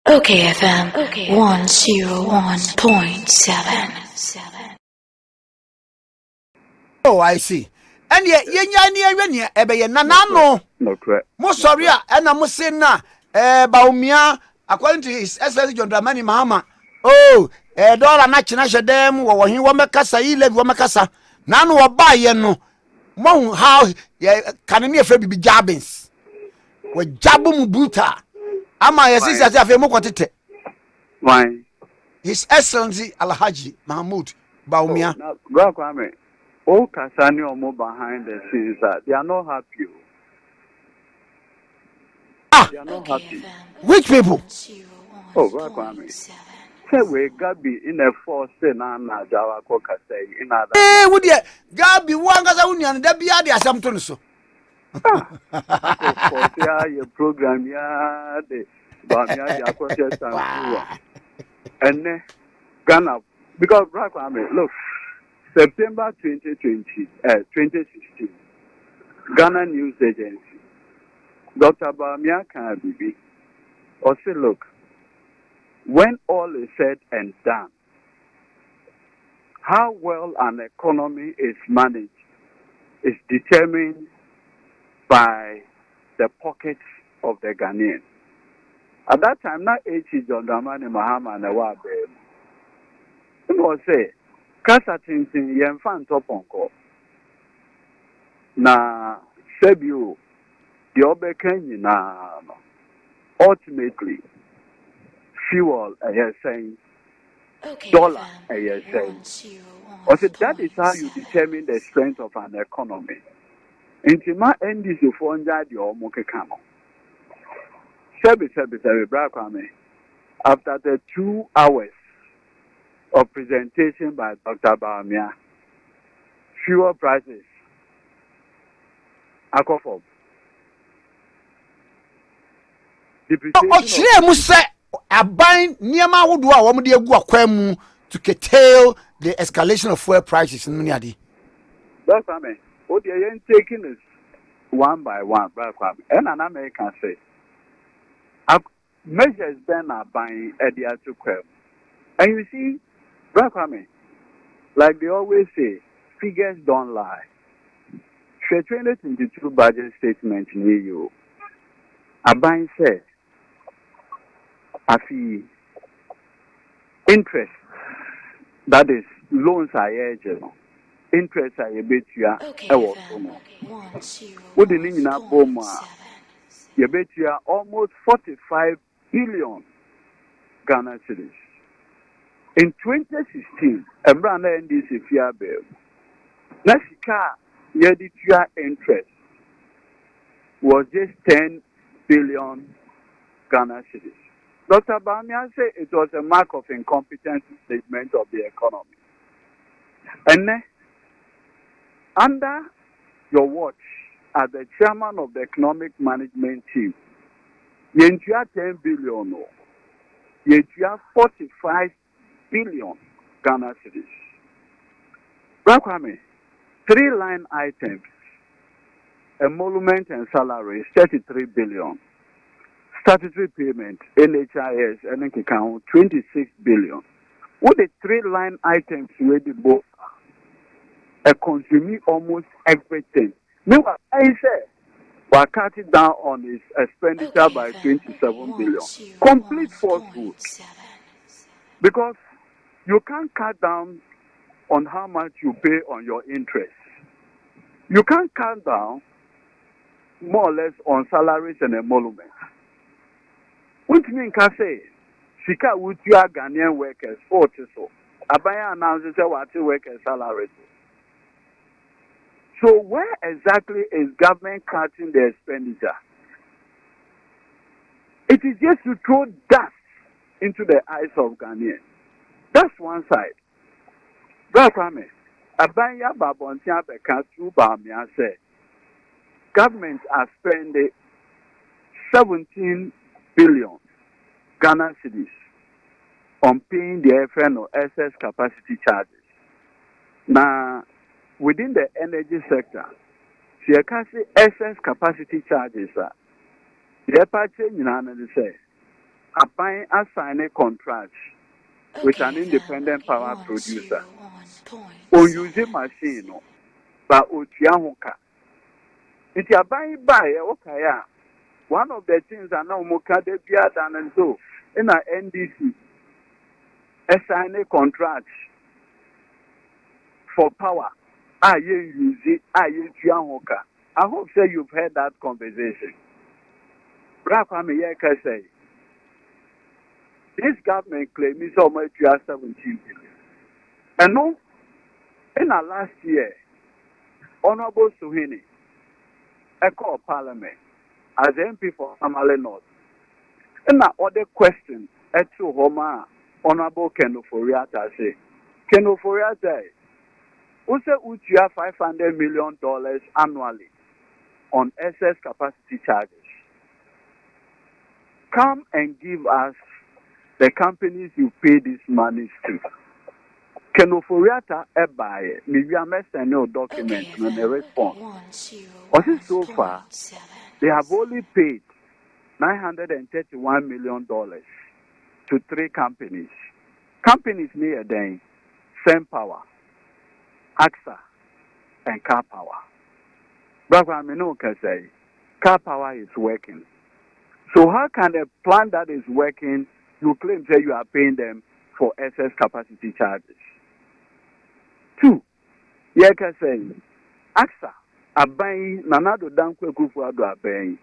OKFM 101.7. Oh, I see. And yet, yenya ebe nanano. No correct. Mo sorry and I'm saying na Bawumia according to his Excellency John Dramani Mahama. Oh, dollar na china shedem wo hin wo mekasa yi lebi wo mekasa. Na no wo ba ye no. Mo how can me afa bibi jabins. We jabu mu buta. Ama yesi sase afa mo kwotete. Why? His Excellency Alhaji Mahmoud Bawumia. Now, Kwame, all Kasani Omo behind the scenes that they are not happy. They are not happy. Which people? Oh, Kwame. Say we Gabi in a force na Jawa Koka say in other. Eh, would you Gabi wanga union da bia de asamto so. Of course, yeah, your program, yeah, the Bawumia, the Aquatics and Ghana, because Kwame, look, September 2016, Ghana News Agency, Dr. Bawumia Kanabibi, or say, look, when all is said and done, how well an economy is managed is determined by the pockets of the Ghanaians. At that time, not H.E. John Dramani Mahama and Awabe. He was say, Kasa Tintin Yenfan Toponko. Na Sebio, the Obekenyi na ultimately fuel a year saying dollar a year saying. Or say that is how you determine the strength of an economy. Intima endis of Fonja the Omokekano. Sebi, Brakwame. After the 2 hours of presentation by Dr. Bawumia, fuel prices, alcohol, Ochire mu se aban niema hodo a wo de egu akwa mu to curtail the escalation of fuel prices no ade. Brakwame, what they are taking is one by one, Brakwame. And an American say, measures then are buying at the Atuquem. And you see, Brakwame, like they always say, figures don't lie. The 2022 budget statement in EU, a buying said, interest, that is, loans are urgent. Interest are a bit you are. What the name in Boma? You bet you are almost 45 billion Ghana cedis. In 2016, a brand NDC Fia Bill. Nasika Yeditua interest was just 10 billion Ghana cedis. Dr. Bawumia said it was a mark of incompetence statement of the economy. And under your watch as the chairman of the economic management team, you have 10 billion, you have 45 billion Ghana cedis. Brakwame, 3 line items, emolument and salary is 33 billion. Statutory payment, NHIS, and account 26 billion. What the 3 line items were the both consuming almost everything. Meanwhile, I said, we're cutting down on his expenditure by 27 billion. Complete falsehood. Because you can't cut down on how much you pay on your interest. You can't cut down more or less on salaries and emoluments. What mean can say, Sika would you are Ghanaian workers, 40 so. Abaya announces what workers' salaries. So where exactly is government cutting the expenditure? It is just to throw dust into the eyes of Ghanaians. That's one side. Brakwame, Abaya Babontia Beka through Bawumia said, government are spending 17 billion Ghana cedis on paying the FN or excess capacity charges. Now, within the energy sector, the excess capacity charges are the party in say a buying assigning contract with an independent power producer. Or using machine, but Uchiamuka. It's a buying buy, okay. One of the things I know Mukade Biadan and so in our NDC assign a contract for power. I use it, I use Yamuka. I hope say you've heard that conversation. Brakwame Yeka say this government claims it's almost 17 billion. And no, in our last year, Honorable Suhini, a call parliament as MP for Amale North. And now other question at Homa, Honorable Kenoforiata say, Kenoforiata, who say you have $500 million annually on excess capacity charges. Come and give us the companies you pay these monies to. Kenoforiata ebaye, Miviamesa no document and a response. Also so far, they have only paid $931 million to 3 companies. Companies near them, Same Power, AXA, and Car Power. But I can say, Car Power is working. So how can a plan that is working, you claim that you are paying them for excess capacity charges? 2, you can say, AXA are buying, Nanado Dankwe Kufuado are buying.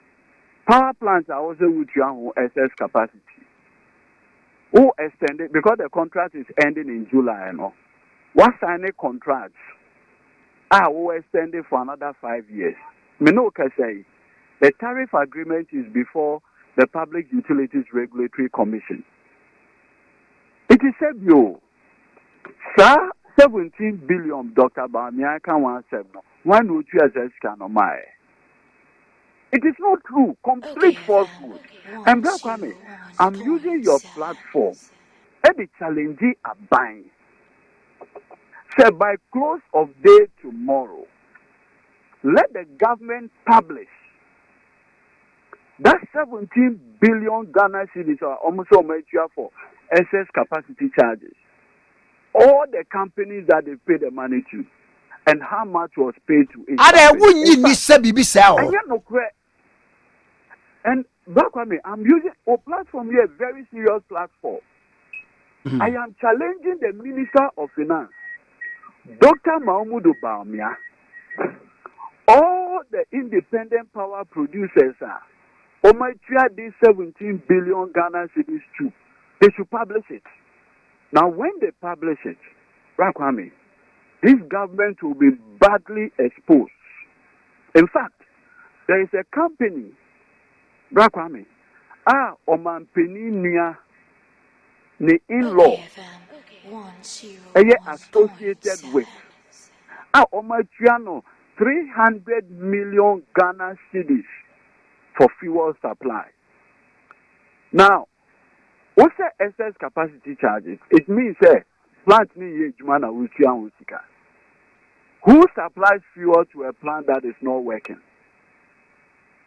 Power plants are also with your excess capacity. Who extended, because the contract is ending in July, you know. What signing contracts are who extended for another 5 years. Minoka say the tariff agreement is before the Public Utilities Regulatory Commission. It is said, yo, sir, 17 billion, Dr. Bawumia can one seven. One would you as a scan on my. It is not true. Complete falsehood. And Brakwame, I'm using your platform. Every challenge are buying. Say by close of day tomorrow, let the government publish that 17 billion Ghana cedis are almost so much for excess capacity charges. All the companies that they pay the money to, and how much was paid to each company. And Bakwame, I'm using a platform here, a very serious platform. I am challenging the Minister of Finance, Dr. Bawumia. All the independent power producers are, these 17 billion Ghana cedis too. They should publish it. Now, when they publish it, Bakwame, this government will be badly exposed. In fact, there is a company, Brakwame, Omampeninia, the in-law, associated with, Omachiano, 300 million Ghana cedis for fuel supply. Now, what's the excess capacity charges? It means, plant ni yejumana uchian utika. Who supplies fuel to a plant that is not working?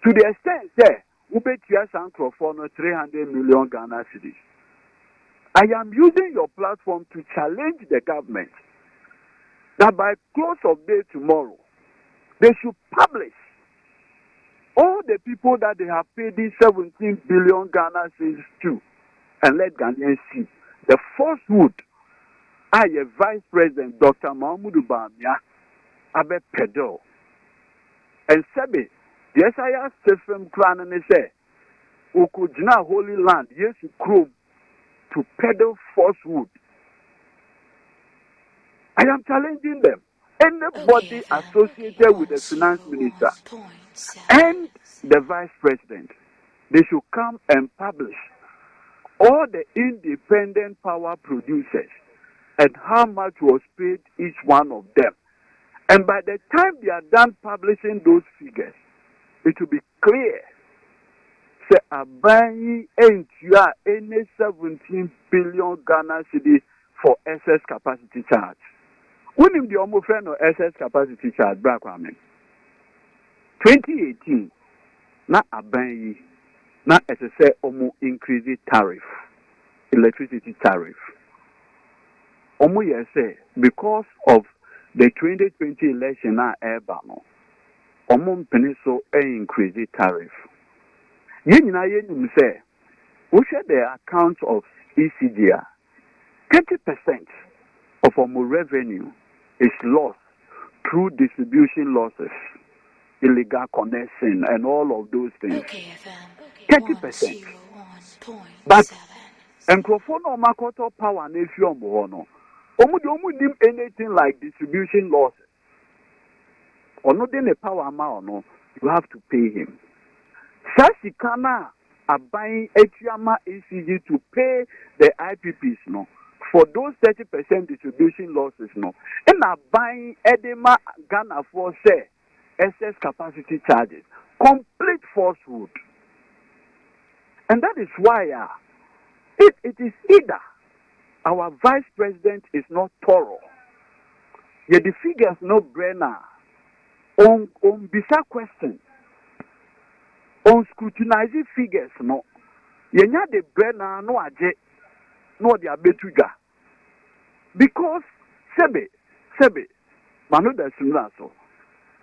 To the extent that Ubetia Sankrofono 300 million Ghana cedis. I am using your platform to challenge the government that by close of day tomorrow, they should publish all the people that they have paid these 17 billion Ghana cedis to, and let Ghanaians see the falsehood. I, Vice President Dr. Bawumia, Abe Pedro, and Sebi. Yes, I asked Stephen Kran and say, Ukujina Holy Land, yes, you cruel to peddle falsehood. I am challenging them. Anybody associated with the finance minister and the vice president, they should come and publish all the independent power producers and how much was paid each one of them. And by the time they are done publishing those figures, it will be clear. Say, Abayi ain't you are any 17 billion Ghana cedi for excess capacity charge. When in the almost friend or excess capacity charge, Brakwame, 2018, na Abayi Now, as I say, increase the tariff, electricity tariff. Yes, say because of the 2020 election now, Ebano, Peniso increase the tariff. Yen say, we share the account of ECGR. 30% of our revenue is lost through distribution losses, illegal connection, and all of those things. okayfm 30%. But and no makoto power na efi ombo no. Omu nim anything like distribution losses. Or not then the power amount no, you have to pay him. Sasikana are buying Etiama ECG to pay the IPPs no. For those 30% distribution losses no. And are buying Edema Ghana for say excess capacity charges. Complete falsehood. And that is why it is either our vice president is not thorough. Yet the figures no brainer on bisa question. On scrutinizing figures no. Yenya the brainer no aje no the abetuga. Because sebe manu da simulaso.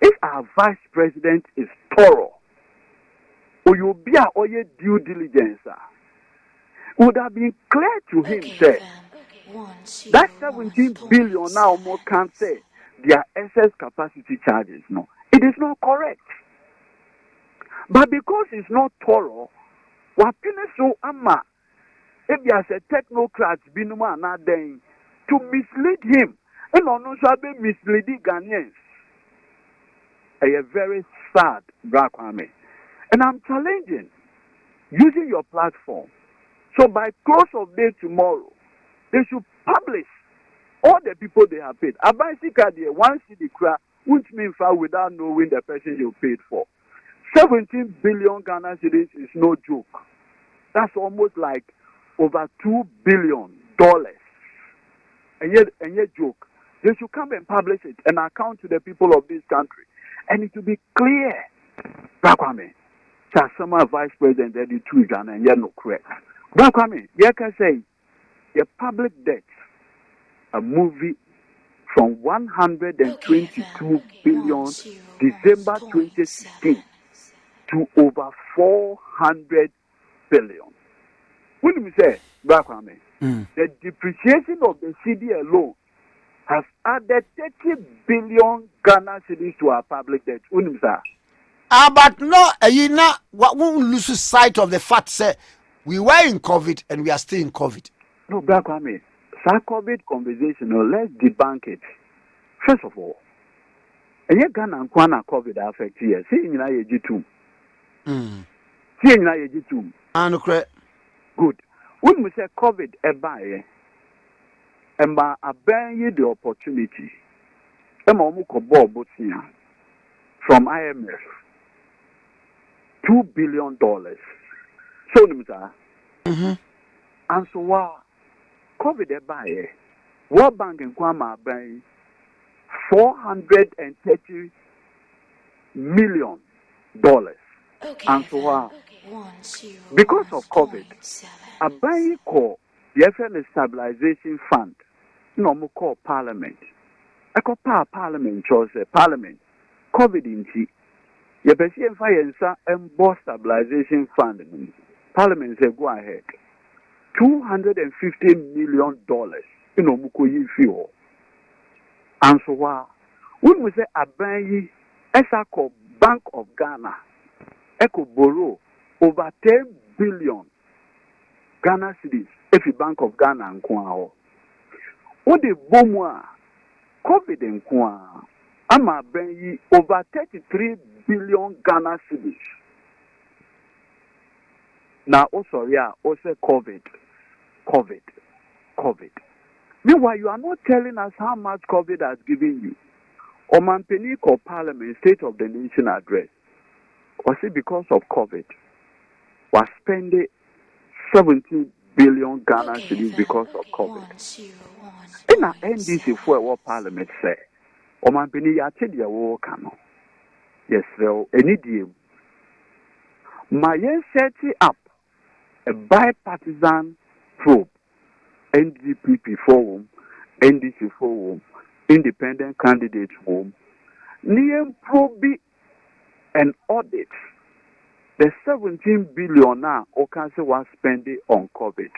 If our vice president is thorough, or you be or your due diligence, would have been clear to him say that 17 billion now more can't say their excess capacity charges. No, it is not correct. But because it's not thorough, what so ama if you are a technocrat binuma na then to mislead him and also be misleading Ghanaians. A very sad black army. And I'm challenging using your platform. So by close of day tomorrow, they should publish all the people they have paid. A bicycle there, one city crack, which means without knowing the person you paid for. 17 billion Ghana cedis is no joke. That's almost like over $2 billion. And yet joke. They should come and publish it and account to the people of this country. And it will be clear. Brakwame, Chasama Vice President Edudzi Ghana and no correct. Brakwame, you can say the public debt, a movie from 122 billion December 2016 to over 400 billion. When we say Brakwame, the depreciation of the CD alone has added 30 billion Ghana cedis to our public debt. But no, you know, what won't lose sight of the fact, say, we were in COVID and we are still in COVID. No, Black Army, COVID conversation, let's debunk it. First of all, and you Ghana and Kwana COVID affect here. See in G2. See in G2. Good. When we say COVID, and by abandon the opportunity, from IMF, $2 billion. So, and so while COVID World Bank and Kwama buying $430 million. And so while because of COVID, a buying call the FN Stabilization Fund, no call Parliament. I call Parliament, chose Parliament. COVID in T. You can see and boss stabilization fund. Parliament said go ahead. $250 million. Muko fuel. And so when we say Abayi, Esako Bank of Ghana, Eco borrow over 10 billion Ghana cedis. If the Bank of Ghana and Kwao. What the Bomwa COVID and Kwa Ama Benyi over 33 billion Ghana cedis. Now also also COVID. Meanwhile, you are not telling us how much COVID has given you. Omanpeni or Parliament State of the Nation address. Was it because of COVID? Was spending 17 billion Ghana cedis because of COVID. In our NDC for what Parliament say, Omanpeni ya tell you what can. Yes, so any deal. Mayen setting up a bipartisan probe, NDPP forum, NDC forum, independent candidate forum, near probe and audit the 17 billion now Okanse was spending on COVID.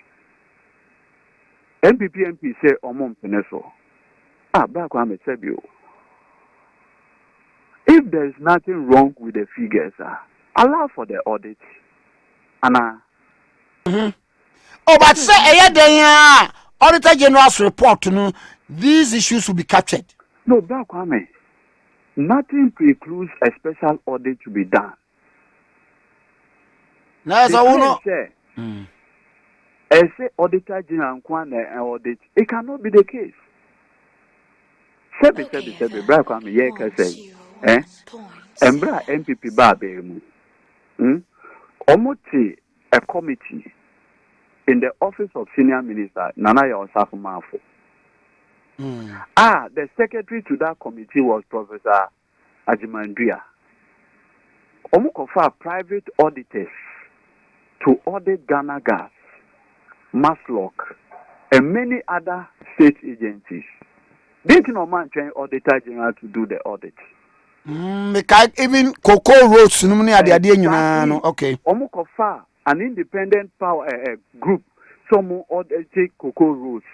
MP say Omon Peneso. Back when I said you. If there is nothing wrong with the figures, allow for the audit. Anna. Oh, but say Auditor General's report, these issues will be captured. No, back when nothing precludes a special audit to be done. Now, so I say Auditor General and audit. It cannot be the case. Sebi, back when me say, Embra MPP Babe, Omoti a committee in the office of senior minister Nana Osafo Manfo. The secretary to that committee was Professor Ajimandria. Omukofa private auditors to audit Ghana Gas, Maslock, and many other state agencies. Didn't no man train Auditor General to do the audit. Even Cocoa Roads, okay. Omukofa, an independent power group, some audit Cocoa Roads.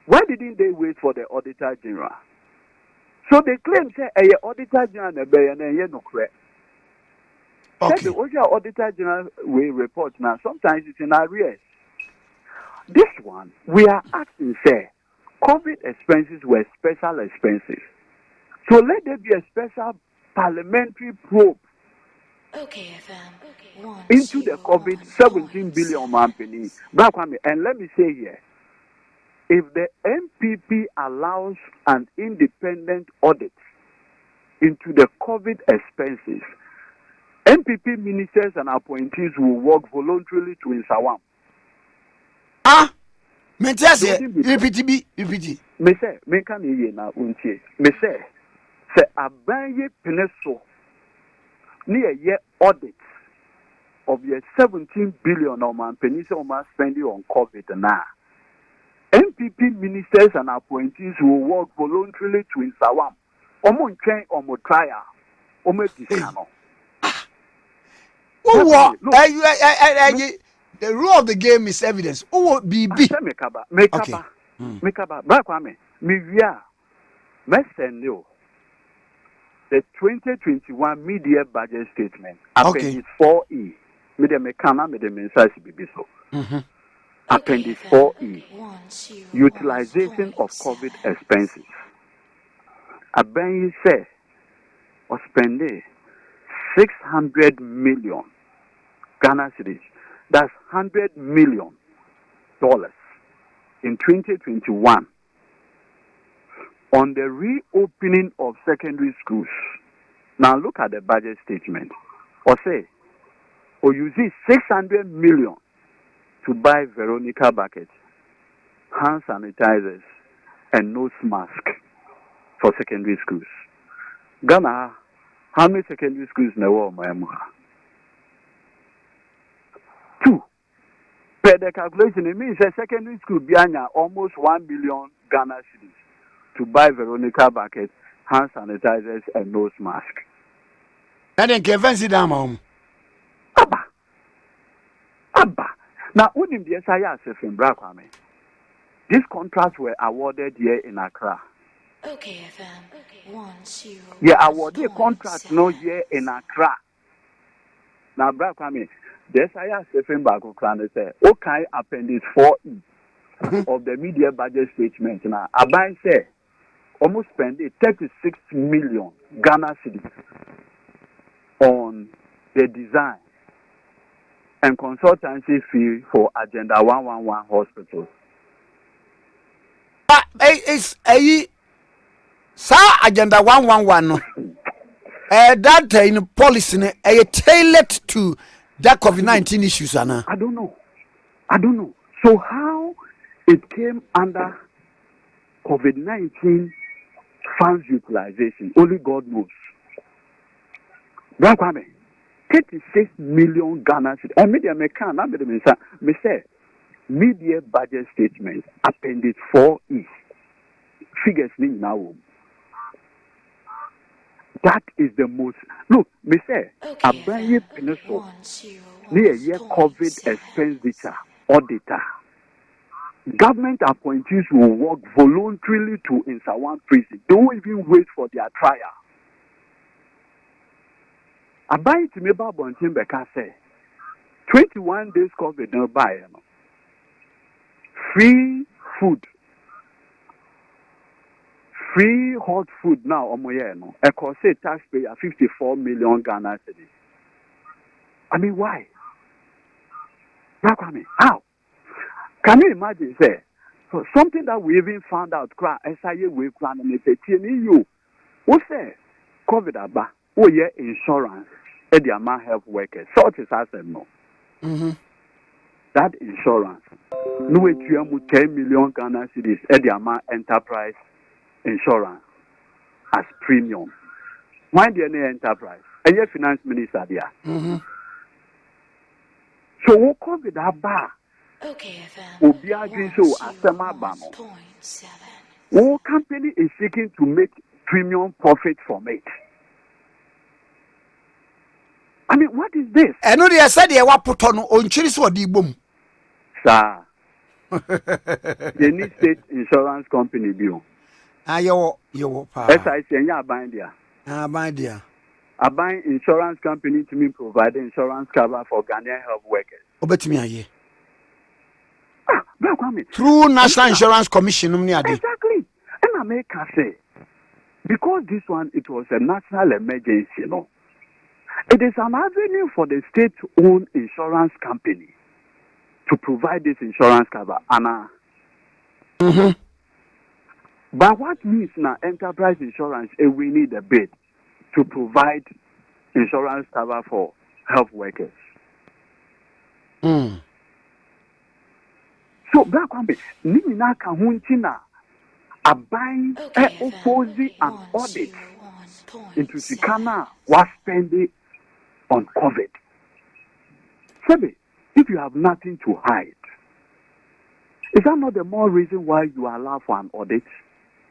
Why didn't they wait for the Auditor General? So they claim say Auditor General no correct. Okay. The Auditor General will report now. Sometimes it's in arrears. This one we are asking say COVID expenses were special expenses. So let there be a special parliamentary probe into the COVID 17 billion company. And let me say here, if the MPP allows an independent audit into the COVID expenses, MPP ministers and appointees will work voluntarily to Insawam. UPT. Me say, me can hear na untie. Me say abanye peneso near year audit of your 17 billion or man penisa spending on COVID now. MPP ministers and appointees will work voluntarily to Insawam. Omo train omo trial. Omo discano. The rule of the game is evidence. Mekaba. Back on me. Mivia. Messenio. The 2021 media budget statement. Appendix 4E. Media mekana me de mensaje bibiso. Appendix 4E. Utilization of COVID expenses. Abenyi say or spending 600 million Ghana cedis. That's $100 million in 2021 on the reopening of secondary schools. Now look at the budget statement. Or you see 600 million to buy Veronica buckets, hand sanitizers, and nose mask for secondary schools. Ghana, how many secondary schools in the world, Mayamuha? 2. Per the calculation, it means a secondary school behind almost 1 million Ghana cedis to buy Veronica buckets, hand sanitizers, and nose mask. And then Kevin sit down, Mom. Abba. Now, unim the SIS in Brakwame. These contracts were awarded here in Accra. okayfm. Yeah, awarded contracts no here in Accra. Now, Brakwame. The SIS in Brakwame say, okay, appendix 4E of the media budget statement. Now, Abai say, almost spent 36 million Ghana cedis on the design and consultancy fee for Agenda 111 hospitals. It's a Agenda 111. That in policy tailored to that COVID-19 issues, Anna. I don't know. So how it came under COVID-19 funds utilization, only God knows. 36 million Ghana cedis. And media me can me say media budget statement appendix 4E figures now. That is the most. Look, me say Abranye Peninsula near year COVID expenditure auditor. Government appointees will work voluntarily to inside one prison. Don't even wait for their trial. Abai to me Babon Timbeka say 21 days COVID no buy free food. Free hot food now omoyeno. E cost taxpayer 54 million Ghana cedis. I mean why? How? Can you imagine say so something that we even found out SIA we plan and say you who say COVID aba oh yeah insurance the amount health workers sort is as no. That insurance no way to 10 million Ghana cedis the amount enterprise insurance as premium. Why the enterprise? And your finance minister there. So what COVID aba Obi agree so asema bano. One company is seeking to make premium profit from it. I mean, what is this? And no, they said they were put on Chiris or the boom. Sir, they need state insurance company bill. Yo, SIC and ya bind there. My dear. I buy insurance company to me provide insurance cover for Ghanaian health workers. Obet me aye. Through National Insurance Commission. Exactly. And America say, because this one, it was a national emergency, you know, it is an avenue for the state-owned insurance company to provide this insurance cover. Anna. But what means now enterprise insurance, we need a bid to provide insurance cover for health workers. So, black woman, Nina Kahuntina, a buying opposing an audit into Sikana was spending on COVID. Sebi, if you have nothing to hide, is that not the more reason why you allow for an audit?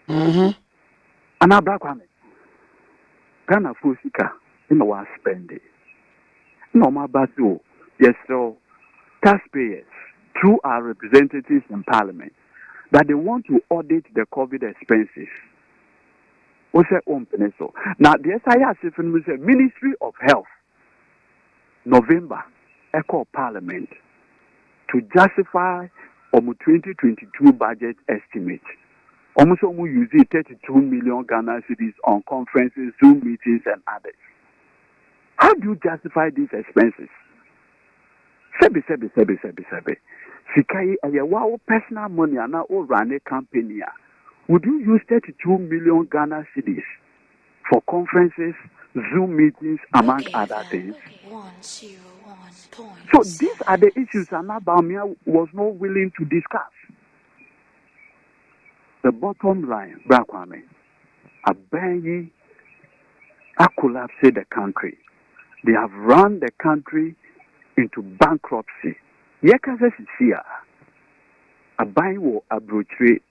And now, black woman, Ghana Fusika, was spending. No, my basu, yes, so taxpayers, through our representatives in Parliament, that they want to audit the COVID expenses. What's that own pencil? Now, the SIS Ministry of Health, November, Echo Parliament, to justify 2022 budget estimate. Almost use 32 million Ghana cedis on conferences, Zoom meetings, and others. How do you justify these expenses? Sebi. Sikai ayawa personal money and now run a company. Would you use 32 million Ghana cedis for conferences, Zoom meetings, among other things? So these are the issues that Bawumia was not willing to discuss. The bottom line, Brakwame, Abenyi collapsed the country. They have run the country into bankruptcy. Yekasa Sisia, Abenyi will abrochate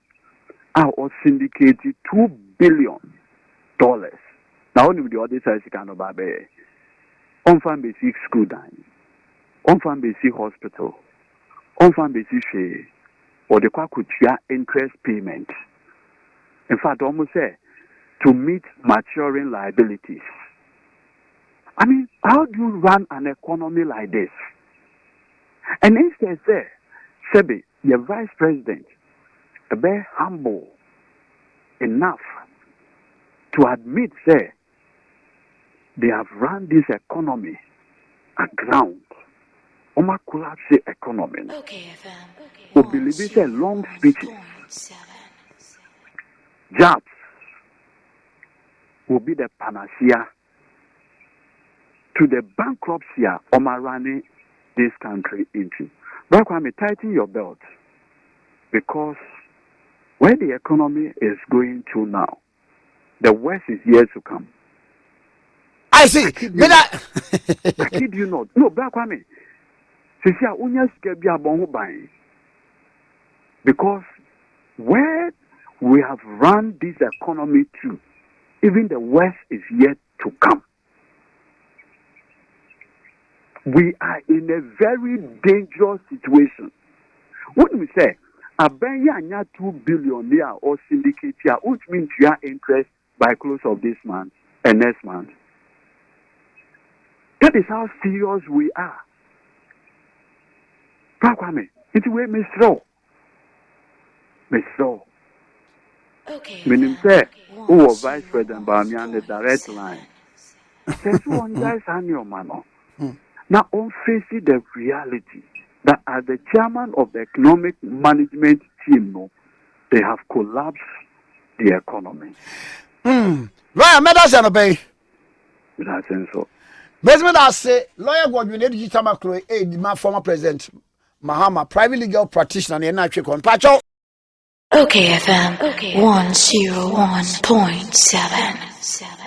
or syndicated $2 billion. Now, only with the other side, you can babe. On farm basic school dine, on farm basic hospital, on farm basic share, or the Kwakutia interest payment. In fact, almost say to meet maturing liabilities. I mean, how do you run an economy like this? And instead, Sebi, your vice president, a very humble enough to admit, they have run this economy aground. Oma collapse economy. We believe it's a long speeches. Jobs will be the panacea to the bankruptcy Oma running this country into. But Kwame, tighten your belt, because where the economy is going to now, the worst is yet to come. I see. I kid you not. No, Black Kwame. Sisia unya sika bi abon ho ban. Because where we have run this economy to, even the West is yet to come. We are in a very dangerous situation. What we say, a benya 2 billion there or syndicate here, which means you are interest by close of this month and next month. That is how serious we are. Kwame, it's where Mr. Okay. Meaning say, who was Vice President Bawumia on the direct line. Says one guy's annual man. Now on facing the reality that as the chairman of the economic management team, no, they have collapsed the economy. Lawyer Medas and obey. Without sense so. Basement I say lawyer Edudzi Tamakloe, my former president Mahama, private legal practitioner in Nigeria. Pacho. Okay, FM 101.7.